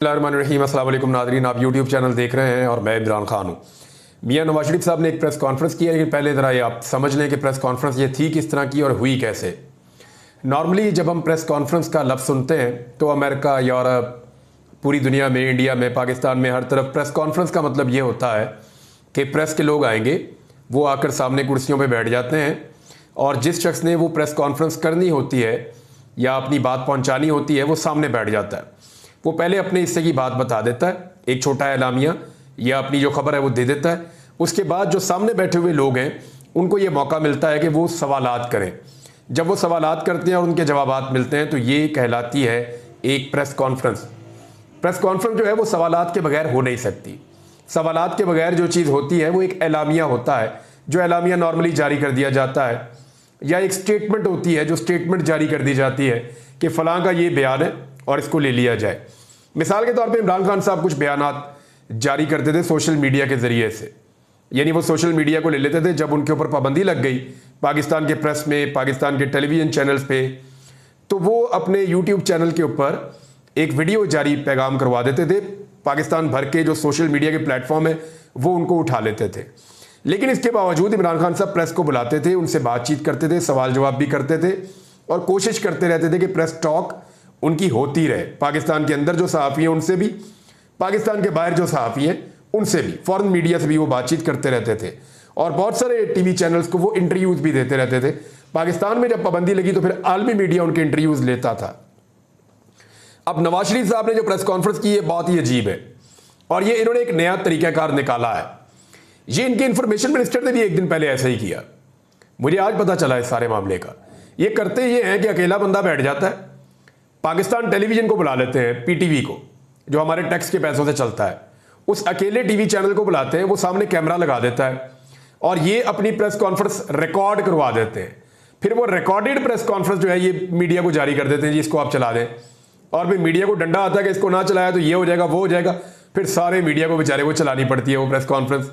बिस्मिल्लाहिर्रहमानिर्रहीम। अस्सलाम वालेकुम नाज़रीन, आप यूट्यूब चैनल देख रहे हैं और मैं इमरान खान हूँ। मियां नवाज शरीफ साहब ने एक प्रेस कॉन्फ्रेंस की है, लेकिन पहले ज़रा ये आप समझ लें कि प्रेस कॉन्फ्रेंस ये थी किस तरह की और हुई कैसे। नॉर्मली जब हम प्रेस कॉन्फ्रेंस का लफ्ज़ सुनते हैं तो अमेरिका, यूरोप, पूरी दुनिया में, इंडिया में, पाकिस्तान में, हर तरफ प्रेस कॉन्फ्रेंस का मतलब ये होता है कि प्रेस के लोग आएंगे, वो आकर सामने कुर्सियों पर बैठ जाते हैं और जिस शख्स ने वो प्रेस कॉन्फ्रेंस करनी होती है या अपनी बात पहुँचानी होती है वो सामने बैठ जाता है। वो पहले अपने हिस्से की बात बता देता है, एक छोटा एलामिया या अपनी जो खबर है वो दे देता है। उसके बाद जो सामने बैठे हुए लोग हैं उनको ये मौका मिलता है कि वो सवालात करें। जब वो सवालात करते हैं और उनके जवाबात मिलते हैं तो ये कहलाती है एक प्रेस कॉन्फ्रेंस। प्रेस कॉन्फ्रेंस जो है वो सवालात के बगैर हो नहीं सकती। सवालात के बगैर जो चीज़ होती है वो एक एलामिया होता है, जो एलामिया नॉर्मली जारी कर दिया जाता है, या एक स्टेटमेंट होती है जो स्टेटमेंट जारी कर दी जाती है कि फ़लाँ का ये बयान है और इसको ले लिया जाए। मिसाल के तौर पे इमरान खान साहब कुछ बयानात जारी करते थे सोशल मीडिया के ज़रिए से, यानी वो सोशल मीडिया को ले लेते थे। जब उनके ऊपर पाबंदी लग गई पाकिस्तान के प्रेस में, पाकिस्तान के टेलीविज़न चैनल्स पे, तो वो अपने यूट्यूब चैनल के ऊपर एक वीडियो जारी पैगाम करवा देते थे। पाकिस्तान भर के जो सोशल मीडिया के प्लेटफॉर्म है वो उनको उठा लेते थे। लेकिन इसके बावजूद इमरान खान साहब प्रेस को बुलाते थे, उनसे बातचीत करते थे, सवाल जवाब भी करते थे और कोशिश करते रहते थे कि प्रेस टॉक उनकी होती रहे। पाकिस्तान के अंदर जो सहाफ़ी हैं उनसे भी, पाकिस्तान के बाहर जो सहाफ़ी हैं उनसे भी, फॉरेन मीडिया से भी वो बातचीत करते रहते थे और बहुत सारे टीवी चैनल्स को वो इंटरव्यूज़ भी देते रहते थे। पाकिस्तान में जब पाबंदी लगी तो फिर आलमी मीडिया उनके इंटरव्यूज़ लेता था। अब नवाज शरीफ साहब ने जो प्रेस कॉन्फ्रेंस की है बहुत ही अजीब है और ये इन्होंने एक नया तरीक़ाकार निकाला है। ये इनके इंफॉर्मेशन मिनिस्टर ने भी एक दिन पहले ऐसा ही किया, मुझे आज पता चला इस सारे मामले का। ये करते ये हैं कि अकेला बंदा बैठ जाता है, पाकिस्तान टेलीविज़न को बुला लेते हैं, पीटीवी को, जो हमारे टैक्स के पैसों से चलता है, उस अकेले टीवी चैनल को बुलाते हैं, वो सामने कैमरा लगा देता है और ये अपनी प्रेस कॉन्फ्रेंस रिकॉर्ड करवा देते हैं। फिर वो रिकॉर्डेड प्रेस कॉन्फ्रेंस जो है ये मीडिया को जारी कर देते हैं, जी इसको आप चला दें, और फिर मीडिया को डंडा आता है कि इसको ना चलाया तो ये हो जाएगा, वो हो जाएगा। फिर सारे मीडिया को बेचारे को चलानी पड़ती है वो प्रेस कॉन्फ्रेंस।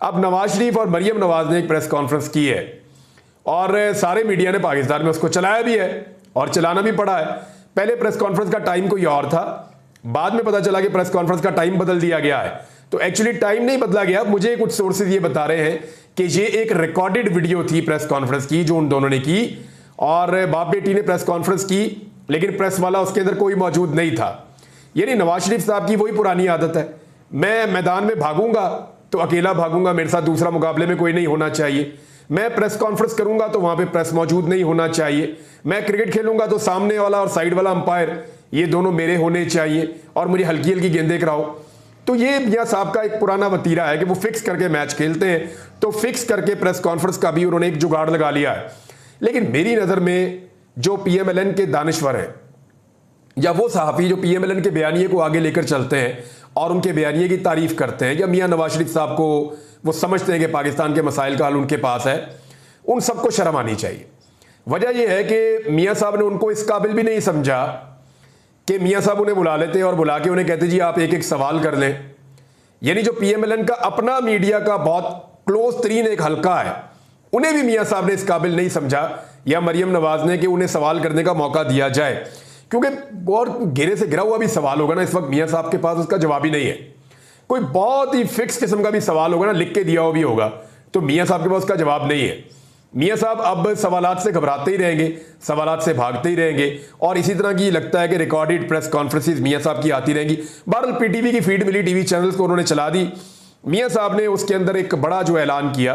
अब नवाज शरीफ और मरियम नवाज ने एक प्रेस कॉन्फ्रेंस की है और सारे मीडिया ने पाकिस्तान में उसको चलाया भी है और चलाना भी पड़ा है। पहले प्रेस कॉन्फ्रेंस का टाइम कोई और था, बाद में पता चला कि प्रेस कॉन्फ्रेंस का टाइम बदल दिया गया है। तो एक्चुअली टाइम नहीं बदला गया, मुझे कुछ सोर्सेज ये बता रहे हैं कि ये एक रिकॉर्डेड वीडियो थी प्रेस कॉन्फ्रेंस की जो उन दोनों ने की, और बाप बेटी ने प्रेस कॉन्फ्रेंस की लेकिन प्रेस वाला उसके अंदर कोई मौजूद नहीं था। यानी नवाज शरीफ साहब की वही पुरानी आदत है, मैं मैदान में भागूंगा तो अकेला भागूंगा, मेरे साथ दूसरा मुकाबले में कोई नहीं होना चाहिए। मैं प्रेस कॉन्फ्रेंस करूंगा तो वहां पे प्रेस मौजूद नहीं होना चाहिए। मैं क्रिकेट खेलूंगा तो सामने वाला और साइड वाला अंपायर ये दोनों मेरे होने चाहिए और मुझे हल्की हल्की गेंदें कराओ। तो ये मियां साहब का एक पुराना वतीरा है कि वो फिक्स करके मैच खेलते हैं, तो फिक्स करके प्रेस कॉन्फ्रेंस का भी उन्होंने एक जुगाड़ लगा लिया है। लेकिन मेरी नज़र में जो पीएमएलएन के दानिश्वर हैं या वो सहाफ़ी जो पीएमएलएन के बयानिए को आगे लेकर चलते हैं और उनके बयानिए की तारीफ करते हैं, या मियां नवाज शरीफ साहब को वो समझते हैं कि पाकिस्तान के मसाइल का हल उनके पास है, उन सबको शर्म आनी चाहिए। वजह यह है कि मियां साहब ने उनको इस काबिल भी नहीं समझा कि मियां साहब उन्हें बुला लेते और बुला के उन्हें कहते जी आप एक एक सवाल कर लें। यानी जो पीएमएलएन का अपना मीडिया का बहुत क्लोज तरीन एक हल्का है, उन्हें भी मियां साहब ने इस काबिल नहीं समझा या मरियम नवाज ने कि उन्हें सवाल करने का मौका दिया जाए, क्योंकि और घेरे से गिरा हुआ भी सवाल होगा ना इस वक्त मियां साहब के पास, उसका जवाब ही नहीं है। कोई बहुत ही फिक्स किस्म का भी सवाल होगा ना, लिख के दिया हुआ भी होगा, तो मियां साहब के पास उसका जवाब नहीं है। मियां साहब अब सवालात से घबराते ही रहेंगे, सवालात से भागते ही रहेंगे और इसी तरह की लगता है कि रिकॉर्डेड प्रेस कॉन्फ्रेंसेस मियां साहब की आती रहेंगी। बहरहाल पीटीवी की फीड मिली, टीवी चैनल्स को उन्होंने चला दी। मियां साहब ने उसके अंदर एक बड़ा जो ऐलान किया,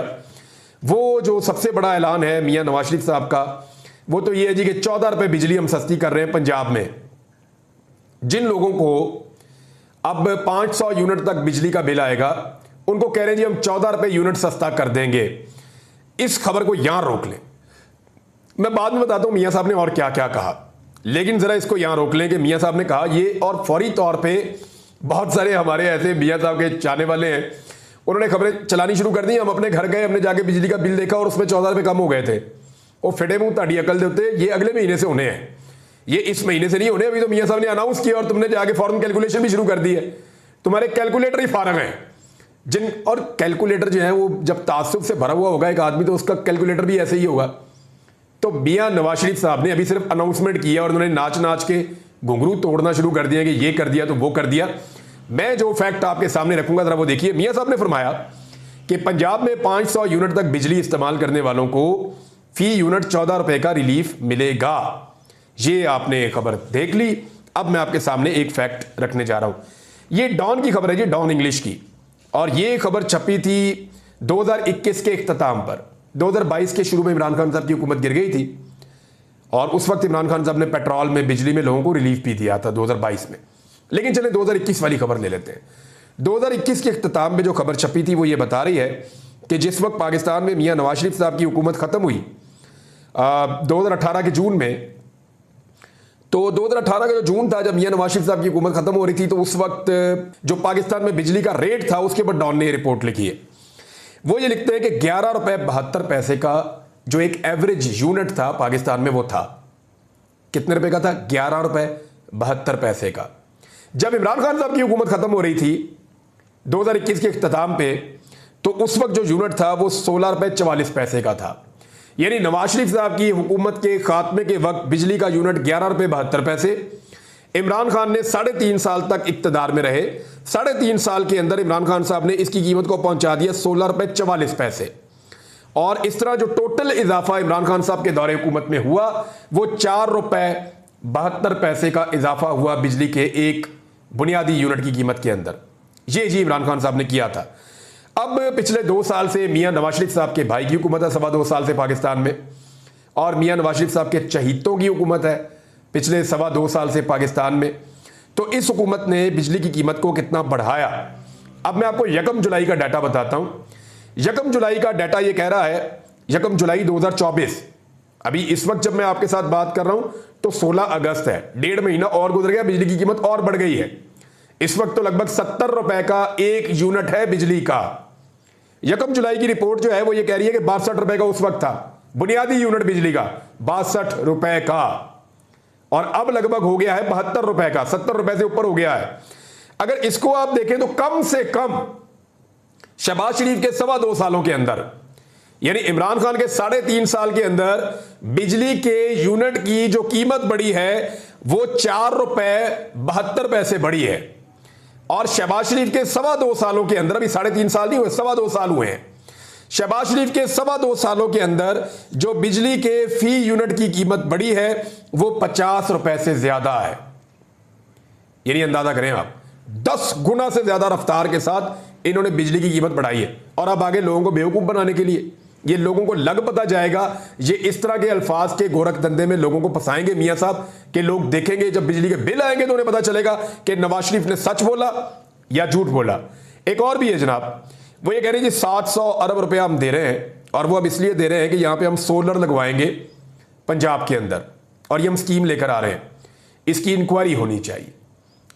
वो जो सबसे बड़ा ऐलान है मियां नवाज शरीफ साहब का, वो तो ये है जी कि 14 रुपये बिजली हम सस्ती कर रहे हैं पंजाब में। जिन लोगों को अब 500 यूनिट तक बिजली का बिल आएगा उनको कह रहे हैं जी हम 14 रुपये यूनिट सस्ता कर देंगे। इस खबर को यहां रोक लें, मैं बाद में बताता हूं मियां साहब ने और क्या क्या कहा, लेकिन जरा इसको यहां रोक लें कि मियां साहब ने कहा ये, और फौरी तौर पे बहुत सारे हमारे ऐसे मियां साहब के चाहने वाले हैं, उन्होंने खबरें चलानी शुरू कर दी। हम अपने घर गए, हमने जाके बिजली का बिल देखा और उसमें 14 रुपये कम हो गए थे। वो फिटे मुंह ताड़ी अकल देते, ये अगले महीने से होने हैं, ये इस महीने से नहीं होने। अभी तो मियां साहब ने अनाउंस किया और तुमने जाके फौरन कैलकुलेशन भी शुरू कर दी है। तुम्हारे कैलकुलेटर ही फारग हैं जिन, और कैलकुलेटर जो है वो जब तासुब से भरा हुआ होगा एक आदमी तो उसका कैलकुलेटर भी ऐसे ही होगा। तो मियां नवाज शरीफ साहब ने अभी सिर्फ अनाउंसमेंट किया और उन्होंने नाच नाच के घुंघरू तोड़ना शुरू कर दिया कि ये कर दिया तो वो कर दिया। मैं जो फैक्ट आपके सामने रखूंगा जरा वो देखिए। मियां साहब ने फरमाया कि पंजाब में 500 यूनिट तक बिजली इस्तेमाल करने वालों को फी यूनिट 14 रुपए का रिलीफ मिलेगा। ये आपने खबर देख ली। अब मैं आपके सामने एक फैक्ट रखने जा रहा हूं। ये डॉन की खबर है, ये डॉन इंग्लिश की, और ये खबर छपी थी 2021 के इख्तिताम पर। 2022 के शुरू में इमरान खान साहब की हुकूमत गिर गई थी और उस वक्त इमरान खान साहब ने पेट्रोल में, बिजली में लोगों को रिलीफ भी दिया था 2022 में। लेकिन चले 2021 वाली खबर ले लेते हैं। 2021 के इख्तिताम में जो खबर छपी थी वो ये बता रही है कि जिस वक्त पाकिस्तान में मियां नवाज शरीफ साहब की हुकूमत खत्म हुई 2018 के जून में, तो 2018 का जो जून था जब मियां नवाज शरीफ साहब की हुकूमत खत्म हो रही थी, तो उस वक्त जो पाकिस्तान में बिजली का रेट था उसके ऊपर डॉन ने रिपोर्ट लिखी है। वो ये लिखते हैं कि 11 रुपए 72 पैसे का जो एक एवरेज यूनिट था पाकिस्तान में, वो था कितने रुपए का था? 11 रुपए 72 पैसे का। जब इमरान खान साहब की हुकूमत खत्म हो रही थी 2021 के इख्तिताम पे, तो उस वक्त जो यूनिट था वो 16 रुपए 44 पैसे का था। यानी नवाज शरीफ साहब की हुकूमत के खात्मे के वक्त बिजली का यूनिट 11 रुपए 72 पैसे। इमरान खान ने 3.5 साल तक इक्तदार में रहे। 3.5 साल के अंदर इमरान खान साहब ने इसकी कीमत को पहुंचा दिया 16 रुपए 44 पैसे। और इस तरह जो टोटल इजाफा इमरान खान साहब के दौरे हुकूमत में हुआ वो 4 रुपए 72 पैसे का इजाफा हुआ बिजली के एक बुनियादी यूनिट की कीमत के अंदर। ये जी इमरान खान साहब ने किया था। अब पिछले 2 साल से मियां नवाज शरीफ साहब के भाई की हुकूमत है, 2.25 साल से पाकिस्तान में, और मियां नवाज शरीफ साहब के चहीतों की हुकूमत है पिछले 2.25 साल से पाकिस्तान में। तो इस हुकूमत ने बिजली की कीमत को कितना बढ़ाया। अब मैं आपको 1 जुलाई का डाटा बताता हूं। 1 जुलाई का डाटा ये कह रहा है, 1 जुलाई 2024, अभी इस वक्त जब मैं आपके साथ बात कर रहा हूं तो 16 अगस्त है, 1.5 महीना और गुजर गया, बिजली की कीमत और बढ़ गई है। इस वक्त तो लगभग 70 रुपए का एक यूनिट है बिजली का। 1 जुलाई की रिपोर्ट जो है वो ये कह रही है कि 62 रुपए का उस वक्त था बुनियादी यूनिट बिजली का, 62 रुपए का, और अब लगभग हो गया है 72 रुपए का, 70 रुपए से ऊपर हो गया है। अगर इसको आप देखें तो कम से कम शहबाज शरीफ के 2.25 सालों के अंदर, यानी इमरान खान के 3.5 साल के अंदर बिजली के यूनिट की जो कीमत बढ़ी है वो 4 रुपए 72 पैसे बढ़ी है। और शहबाज शरीफ के 2.25 सालों के अंदर, अभी 3.5 साल नहीं हुए, 2.25 साल हुए हैं, शहबाज शरीफ के 2.25 सालों के अंदर जो बिजली के फी यूनिट की कीमत बढ़ी है वो 50 रुपए से ज्यादा है। यानी अंदाजा करें आप, 10 गुना से ज्यादा रफ्तार के साथ इन्होंने बिजली की कीमत बढ़ाई है। और अब आगे लोगों को बेवकूफ बनाने के लिए, ये लोगों को लग पता जाएगा, ये इस तरह के अल्फाज के गोरख धंधे में लोगों को फंसाएंगे मियां साहब, कि लोग देखेंगे जब बिजली के बिल आएंगे तो उन्हें पता चलेगा कि नवाज शरीफ ने सच बोला या झूठ बोला। एक और भी है जनाब, वो ये कह रहे हैं जी 700 अरब रुपया हम दे रहे हैं, और वो अब इसलिए दे रहे हैं कि यहां पे हम सोलर लगवाएंगे पंजाब के अंदर, और ये हम स्कीम लेकर आ रहे हैं। इसकी इंक्वायरी होनी चाहिए।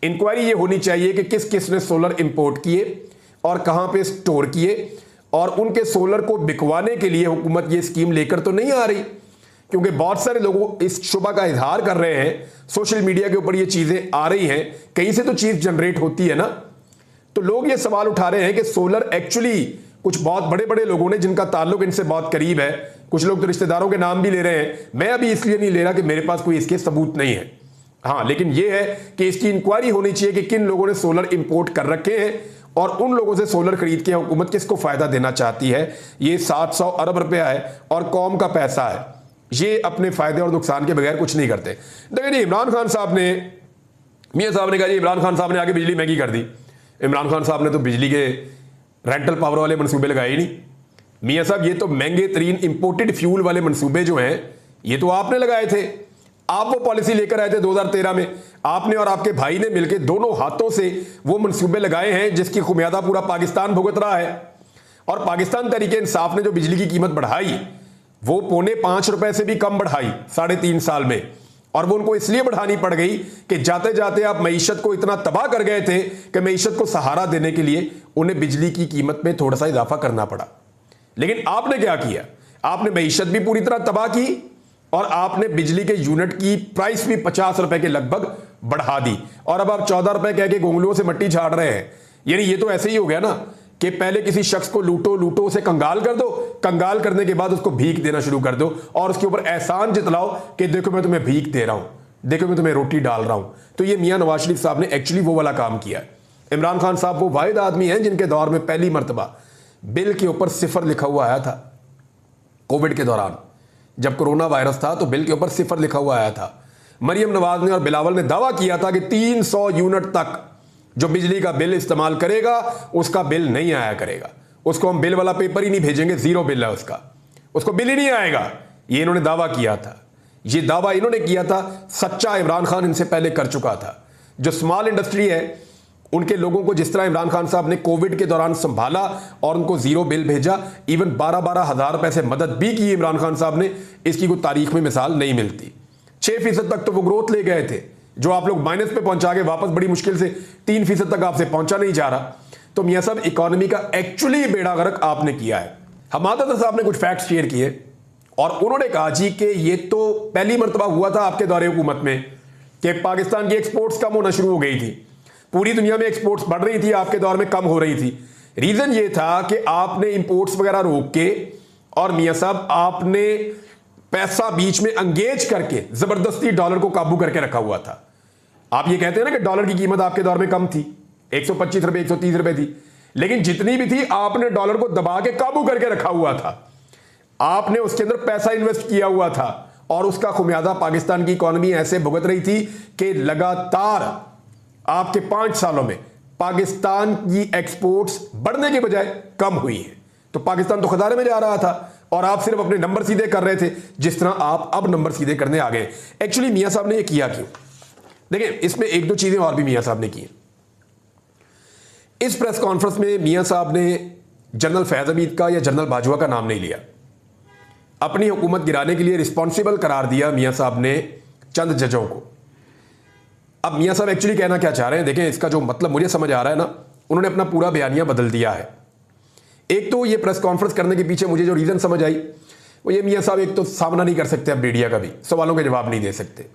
इंक्वायरी ये होनी चाहिए कि किस किस ने सोलर इंपोर्ट किए और कहां पे स्टोर किए, और उनके सोलर को बिकवाने के लिए हुकूमत ये स्कीम लेकर तो नहीं आ रही, क्योंकि बहुत सारे लोग इस शुबा का इजहार कर रहे हैं, सोशल मीडिया के ऊपर ये चीजें आ रही हैं, कहीं से तो चीज जनरेट होती है ना। तो लोग ये सवाल उठा रहे हैं कि सोलर एक्चुअली कुछ बहुत बड़े बड़े लोगों ने जिनका ताल्लुक इनसे बहुत करीब है, कुछ लोग तो रिश्तेदारों के नाम भी ले रहे हैं, मैं अभी इसलिए नहीं ले रहा कि मेरे पास कोई इसके सबूत नहीं है। हाँ, लेकिन यह है कि इसकी इंक्वायरी होनी चाहिए कि किन लोगों ने सोलर इंपोर्ट कर रखे हैं और उन लोगों से सोलर खरीद के हुकूमत किसको फायदा देना चाहती है। ये 700 अरब रुपया है और कौम का पैसा है, ये अपने फायदे और नुकसान के बगैर कुछ नहीं करते। देखिए इमरान खान साहब ने, मियां साहब ने कहा जी इमरान खान साहब ने आके बिजली महंगी कर दी। इमरान खान साहब ने तो बिजली के रेंटल पावर वाले मनसूबे लगाए ही नहीं। मियां साहब ये तो महंगे तरीन इंपोर्टेड फ्यूल वाले मनसूबे जो हैं ये तो आपने लगाए थे। आप वो पॉलिसी लेकर आए थे 2013 में, आपने और आपके भाई ने मिलकर दोनों हाथों से वो मनसूबे लगाए हैं जिसकी खुमियादा पूरा पाकिस्तान भुगत रहा है। और पाकिस्तान तहरीक इंसाफ ने जो बिजली की कीमत बढ़ाई वो 4.25 रुपए से भी कम बढ़ाई 3.5 साल में, और वो उनको इसलिए बढ़ानी पड़ गई कि जाते जाते आप मईशत को इतना तबाह कर गए थे कि मईशत को सहारा देने के लिए उन्हें बिजली की कीमत में थोड़ा सा इजाफा करना पड़ा। लेकिन आपने क्या किया, आपने मईशत भी पूरी तरह तबाह की और आपने बिजली के यूनिट की प्राइस भी 50 रुपए के लगभग बढ़ा दी, और अब आप 14 रुपए कह के गोंगलुओं से मट्टी झाड़ रहे हैं। यानी ये तो ऐसे ही हो गया ना कि पहले किसी शख्स को लूटो लूटो, उसे कंगाल कर दो, कंगाल करने के बाद उसको भीख देना शुरू कर दो और उसके ऊपर एहसान जितलाओ कि देखो मैं तुम्हें भीख दे रहा हूं। देखो मैं तुम्हें रोटी डाल रहा हूं। तो ये मियां नवाज शरीफ साहब ने एक्चुअली वो वाला काम किया है। इमरान खान साहब वो वाहिद आदमी हैं जिनके दौर में पहली मर्तबा बिल के ऊपर 0 लिखा हुआ आया था। कोविड के दौरान जब कोरोना वायरस था तो बिल के ऊपर 0 लिखा हुआ आया था। मरियम नवाज ने और बिलावल ने दावा किया था कि 300 यूनिट तक जो बिजली का बिल इस्तेमाल करेगा उसका बिल नहीं आया करेगा, उसको हम बिल वाला पेपर ही नहीं भेजेंगे, 0 बिल है उसको बिल ही नहीं आएगा। ये इन्होंने दावा किया था। ये दावा इन्होंने किया था, सच्चा इमरान खान इनसे पहले कर चुका था। जो स्मॉल इंडस्ट्री है उनके लोगों को जिस तरह इमरान खान साहब ने कोविड के दौरान संभाला और उनको 0 बिल भेजा, इवन 12-12 हज़ार रुपए से मदद भी की इमरान खान साहब ने, इसकी कोई तारीख में मिसाल नहीं मिलती। 6% तक तो वो ग्रोथ ले गए थे जो आप लोग माइनस पे पहुंचा के वापस बड़ी मुश्किल से 3% तक आपसे पहुंचा नहीं जा रहा। तो मियां साहब इकोनॉमी का एक्चुअली बेड़ा गर्क आपने किया है। हमादा साहब ने कुछ फैक्ट्स शेयर किए और उन्होंने कहा जी कि ये तो पहली मर्तबा हुआ था आपके दौरे हुकूमत में कि पाकिस्तान की एक्सपोर्ट्स कम होना शुरू हो गई थी। पूरी दुनिया में एक्सपोर्ट्स बढ़ रही थी, आपके दौर में कम हो रही थी। रीजन ये था कि आपने इंपोर्ट्स वगैरह रोक के और मियां साहब आपने पैसा बीच में अंगेज करके जबरदस्ती डॉलर को काबू करके रखा हुआ था। आप ये कहते हैं ना कि डॉलर की कीमत आपके दौर में कम थी, 125 रुपए 130 रुपए थी, लेकिन जितनी भी थी आपने डॉलर को दबा के काबू करके रखा हुआ था। आपने उसके अंदर पैसा इन्वेस्ट किया हुआ था और उसका खुमियाजा पाकिस्तान की इकोनॉमी ऐसे भुगत रही थी कि लगातार आपके 5 सालों में पाकिस्तान की एक्सपोर्ट्स बढ़ने के बजाय कम हुई है। तो पाकिस्तान तो खजाने में जा रहा था और आप सिर्फ अपने नंबर सीधे कर रहे थे, जिस तरह आप अब नंबर सीधे करने आ गए। एक्चुअली मियां साहब ने ये किया क्यों? देखिए, इसमें 1-2 चीजें और भी मियां साहब ने की। इस प्रेस कॉन्फ्रेंस में मियां साहब ने जनरल फैज हमीद का या जनरल बाजवा का नाम नहीं लिया। अपनी हुकूमत गिराने के लिए रिस्पॉन्सिबल करार दिया मियां साहब ने चंद जजों को। अब मियां साहब एक्चुअली कहना क्या चाह रहे हैं, देखें इसका जो मतलब मुझे समझ आ रहा है ना, उन्होंने अपना पूरा बयानिया बदल दिया है। एक तो ये प्रेस कॉन्फ्रेंस करने के पीछे मुझे जो रीजन समझ आई वो ये, मियां साहब एक तो सामना नहीं कर सकते अब मीडिया का भी, सवालों के जवाब नहीं दे सकते।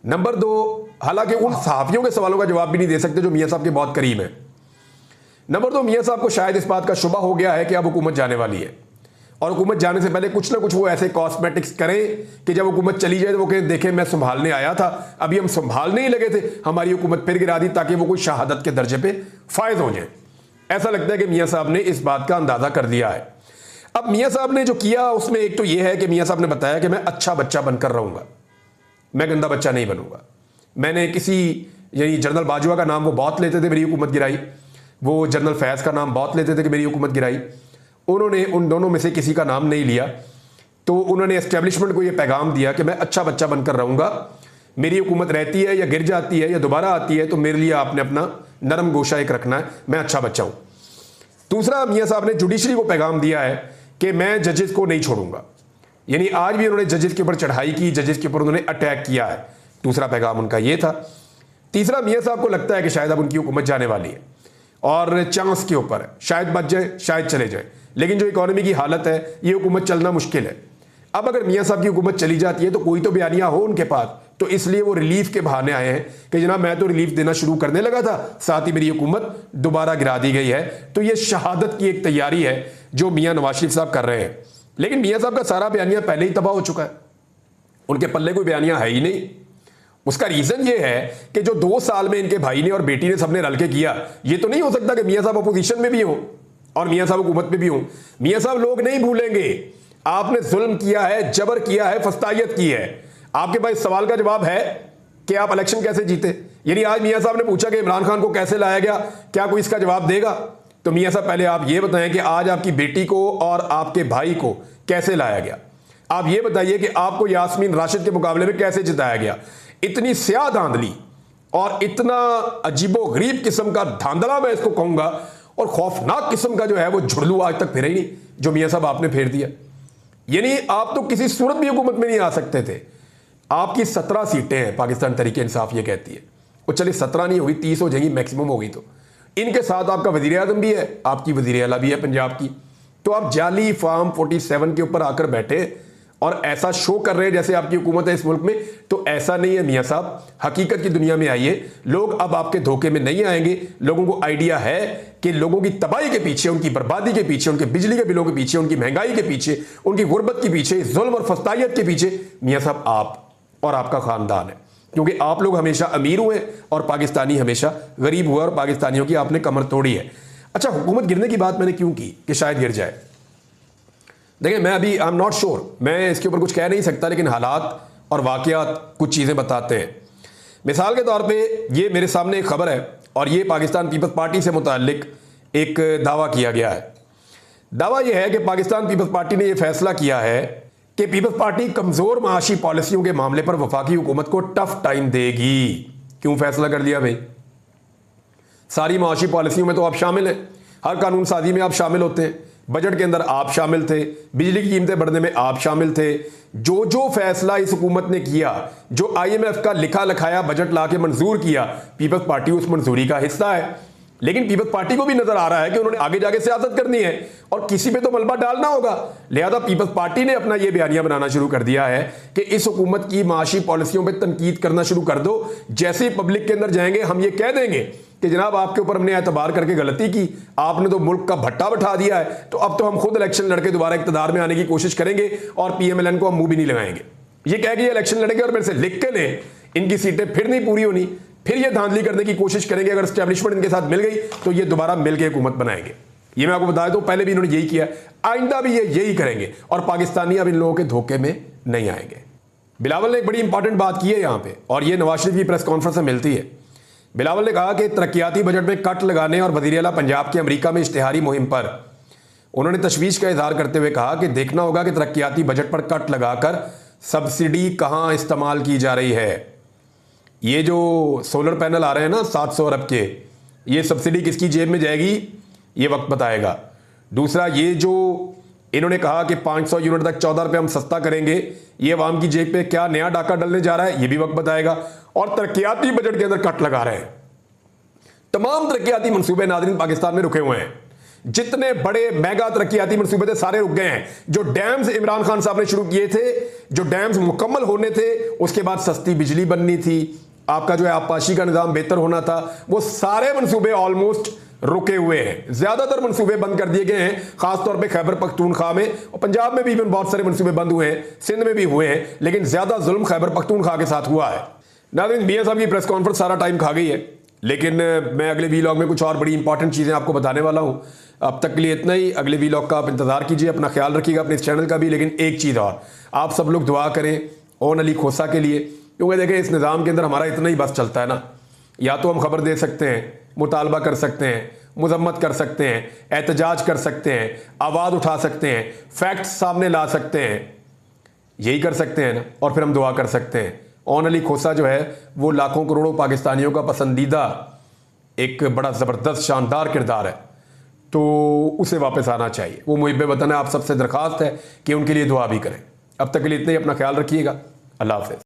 नंबर 2, हालांकि उन सहाफियों के सवालों का जवाब भी नहीं दे सकते जो मियां साहब के बहुत करीब है। नंबर 2, मियां साहब को शायद इस बात का शुबा हो गया है कि अब हुकूमत जाने वाली है और हुकूमत जाने से पहले कुछ ना कुछ वो ऐसे कॉस्मेटिक्स करें कि जब हुकूमत चली जाए तो वो कहें देखें मैं संभालने आया था, अभी हम संभालने ही लगे थे, हमारी हुकूमत फिर गिरा दी, ताकि वो कोई शहादत के दर्जे पे फायद हो जाए। ऐसा लगता है कि मियां साहब ने इस बात का अंदाजा कर दिया है। अब मियां साहब ने जो किया उसमें एक तो यह है कि मियां साहब ने बताया कि मैं अच्छा बच्चा बनकर रहूंगा, मैं गंदा बच्चा नहीं बनूंगा। मैंने किसी यानी जनरल बाजवा का नाम वो बहुत लेते थे, मेरी हुकूमत गिराई। वो जनरल फैज का नाम बहुत लेते थे कि मेरी हुकूमत गिराई। उन्होंने उन दोनों में से किसी का नाम नहीं लिया। तो उन्होंने एस्टेब्लिशमेंट को यह पैगाम दिया कि मैं अच्छा बच्चा बनकर रहूंगा, मेरी हुकूमत रहती है या गिर जाती है या दोबारा आती है तो मेरे लिए आपने अपना नरम गोशा एक रखना है, मैं अच्छा बच्चा हूं। दूसरा, मियां साहब ने जुडिशरी को पैगाम दिया है कि मैं जजेस को नहीं छोड़ूंगा। यानी आज भी उन्होंने जजेस के ऊपर चढ़ाई की, जजेस के ऊपर उन्होंने अटैक किया है। दूसरा पैगाम उनका यह था। तीसरा, मियां साहब को लगता है कि शायद अब उनकी हुकूमत जाने वाली है और चांस के ऊपर है, शायद बच जाए शायद चले जाए, लेकिन जो इकोनॉमी की हालत है ये हुकूमत चलना मुश्किल है। अब अगर मियां साहब की हुकूमत चली जाती है तो कोई तो बयानिया हो उनके पास, तो इसलिए वो रिलीफ के बहाने आए हैं कि जनाब मैं तो रिलीफ देना शुरू करने लगा था, साथ ही मेरी हुकूमत दोबारा गिरा दी गई है। तो ये शहादत की एक तैयारी है जो मियां नवाज शरीफ साहब कर रहे हैं। लेकिन मियां साहब का सारा बयानिया पहले ही तबाह हो चुका है, उनके पल्ले कोई बयानिया है ही नहीं। उसका रीजन ये है कि जो 2 साल में इनके भाई ने और बेटी ने सबने रल के किया, ये तो नहीं हो सकता कि मियां साहब अपोजिशन में भी हो और मियां साहब हुकूमत में भी हो। मियां साहब लोग नहीं भूलेंगे, आपने जुल्म किया है, जबर किया है, फस्तायत की है। आपके पास इस सवाल का जवाब है कि आप इलेक्शन कैसे जीते। यानी आज मियां साहब ने पूछा कि इमरान खान को कैसे लाया गया, क्या कोई इसका जवाब देगा? तो मियां साहब पहले आप ये बताएं कि आज आपकी बेटी को और आपके भाई को कैसे लाया गया। आप ये बताइए कि आपको यास्मीन राशिद के मुकाबले में कैसे जिताया गया। इतनी स्याह धांधली और इतना अजीबो गरीब किस्म का धांधला मैं इसको कहूंगा और खौफनाक किस्म का जो है वो झुड़लू आज तक फिर ही नहीं जो मियां साहब आपने फेर दिया। यानी आप तो किसी सूरत भी हुकूमत में नहीं आ सकते थे। आपकी 17 सीटें हैं, पाकिस्तान तरीके इंसाफ ये कहती है। वो चलिए 17 नहीं होगी, 30 हो जाएंगी मैक्सिमम होगी। तो इनके साथ आपका वजीर आजम भी है, आपकी वजीर आला भी है पंजाब की। तो आप जाली फॉर्म 47 के ऊपर आकर बैठे और ऐसा शो कर रहे हैं जैसे आपकी हुकूमत है इस मुल्क में। तो ऐसा नहीं है मियां साहब, हकीकत की दुनिया में आइए। लोग अब आपके धोखे में नहीं आएंगे। लोगों को आइडिया है कि लोगों की तबाही के पीछे, उनकी बर्बादी के पीछे, उनके बिजली के बिलों के पीछे, उनकी महंगाई के पीछे, उनकी गुर्बत के पीछे, जुल्म और फस्तायत के पीछे मियां साहब आप और आपका ख़ानदान है, क्योंकि आप लोग हमेशा अमीर हुए और पाकिस्तानी हमेशा गरीब हुआ और पाकिस्तानियों की आपने कमर तोड़ी है। अच्छा, हुकूमत गिरने की बात मैंने क्यों की कि शायद गिर जाए। देखिए, मैं अभी आई एम नॉट श्योर, मैं इसके ऊपर कुछ कह नहीं सकता, लेकिन हालात और वाक़यात कुछ चीज़ें बताते हैं। मिसाल के तौर पे ये मेरे सामने एक खबर है और ये पाकिस्तान पीपल्स पार्टी से मुताल्लिक एक दावा किया गया है। दावा यह है कि पाकिस्तान पीपल्स पार्टी ने यह फैसला किया है कि पीपल्स पार्टी कमज़ोर माशी पॉलिसियों के मामले पर वफाकी हुकूमत को टफ टाइम देगी। क्यों फैसला कर लिया भाई? सारी माशी पॉलिसियों में तो आप शामिल हैं, हर कानून साजी में आप शामिल होते हैं, बजट के अंदर आप शामिल थे, बिजली की कीमतें बढ़ने में आप शामिल थे। जो जो फैसला इस हुकूमत ने किया, जो IMF का लिखा लिखाया बजट ला के मंजूर किया, पीपल्स पार्टी उस मंजूरी का हिस्सा है। लेकिन पीपल्स पार्टी को भी नजर आ रहा है कि उन्होंने आगे जाके सियासत करनी है और किसी पे तो मलबा डालना होगा। लिहाजा पीपल्स पार्टी ने अपना यह बयानिया बनाना शुरू कर दिया है कि इस हुकूमत की माशी पॉलिसियों पे तनकीद करना शुरू कर दो। जैसे ही पब्लिक के अंदर जाएंगे, हम ये कह देंगे कि जनाब आपके ऊपर हमने एतबार करके गलती की, आपने तो मुल्क का भट्टा बैठा दिया है, तो अब तो हम खुद इलेक्शन लड़के दोबारा इक़्तिदार में आने की कोशिश करेंगे और PMLN को हम मुंह भी नहीं लगाएंगे। ये कह के इलेक्शन लड़ेंगे और मेरे से लिख के लें, इनकी सीटें फिर नहीं पूरी होनी, फिर ये धांधली करने की कोशिश करेंगे। अगर एस्टेब्लिशमेंट इनके साथ मिल गई तो ये दोबारा मिलकर हुकूमत बनाएंगे। ये मैं आपको बता दूं, पहले भी इन्होंने यही किया, आइंदा भी ये यही करेंगे और पाकिस्तानी अब इन लोगों के धोखे में नहीं आएंगे। बिलावल ने एक बड़ी इंपॉर्टेंट बात की है यहाँ पे और ये नवाज शरीफ की प्रेस कॉन्फ्रेंस में मिलती है। बिलावल ने कहा कि तरक्याती बजट में कट लगाने और वज़ीर आला पंजाब के अमेरिका में इश्तिहारी मुहिम पर उन्होंने तशवीश का इजहार करते हुए कहा कि देखना होगा कि तरक्याती बजट पर कट लगाकर सब्सिडी कहाँ इस्तेमाल की जा रही है। ये जो सोलर पैनल आ रहे हैं ना 700 अरब के, ये सब्सिडी किसकी जेब में जाएगी ये वक्त बताएगा। दूसरा, ये जो इन्होंने कहा कि 500 यूनिट तक 14 रुपये हम सस्ता करेंगे, ये अवाम की जेब पे क्या नया डाका डलने जा रहा है ये भी वक्त बताएगा। और तरक्याती बजट के अंदर कट लगा रहे हैं। तमाम तरक्याती मंसूबे नाज़रीन पाकिस्तान में रुके हुए हैं। जितने बड़े मेगा तरक्याती मंसूबे थे सारे रुक गए हैं। जो डैम्स इमरान खान साहब ने शुरू किए थे, जो डैम्स मुकम्मल होने थे, उसके बाद सस्ती बिजली बननी थी, आपका जो है आबपाशी का निज़ाम बेहतर होना था, वो सारे मंसूबे ऑलमोस्ट रुके हुए हैं। ज्यादातर मंसूबे बंद कर दिए गए हैं, खासतौर पे खैबर पख्तूनख्वा में और पंजाब में भी बहुत सारे मंसूबे बंद हुए हैं, सिंध में भी हुए हैं, लेकिन ज्यादा जुल्म खैबर पख्तूनख्वा के साथ हुआ है। नाज़रीन, मियां साहब की प्रेस कॉन्फ्रेंस सारा टाइम खा गई है, लेकिन मैं अगले वीलॉग में कुछ और बड़ी इंपॉर्टेंट चीज़ें आपको बताने वाला हूँ। अब तक के लिए इतना ही। अगले वीलॉग का आप इंतजार कीजिए, अपना ख्याल रखिएगा, अपने इस चैनल का भी। लेकिन एक चीज़ और, आप सब लोग दुआ करें ओन अली खोसा के लिए, क्योंकि देखें इस निज़ाम के अंदर हमारा इतना ही बस चलता है ना, या तो हम खबर दे सकते हैं, मुतालबा कर सकते हैं, मुजम्मत कर सकते हैं, एहतजाज कर सकते हैं, आवाज़ उठा सकते हैं, फैक्ट्स सामने ला सकते हैं, यही कर सकते हैं ना, और फिर हम दुआ कर सकते हैं। ओन अली खोसा जो है वो लाखों करोड़ों पाकिस्तानियों का पसंदीदा एक बड़ा ज़बरदस्त शानदार किरदार है, तो उसे वापस आना चाहिए। वो मुहिब्बे वतन है, आप सबसे दरख्वास्त है कि उनके लिए दुआ भी करें। अब तक के लिए इतना ही, अपना ख्याल रखिएगा। अल्लाह हाफ़िज़।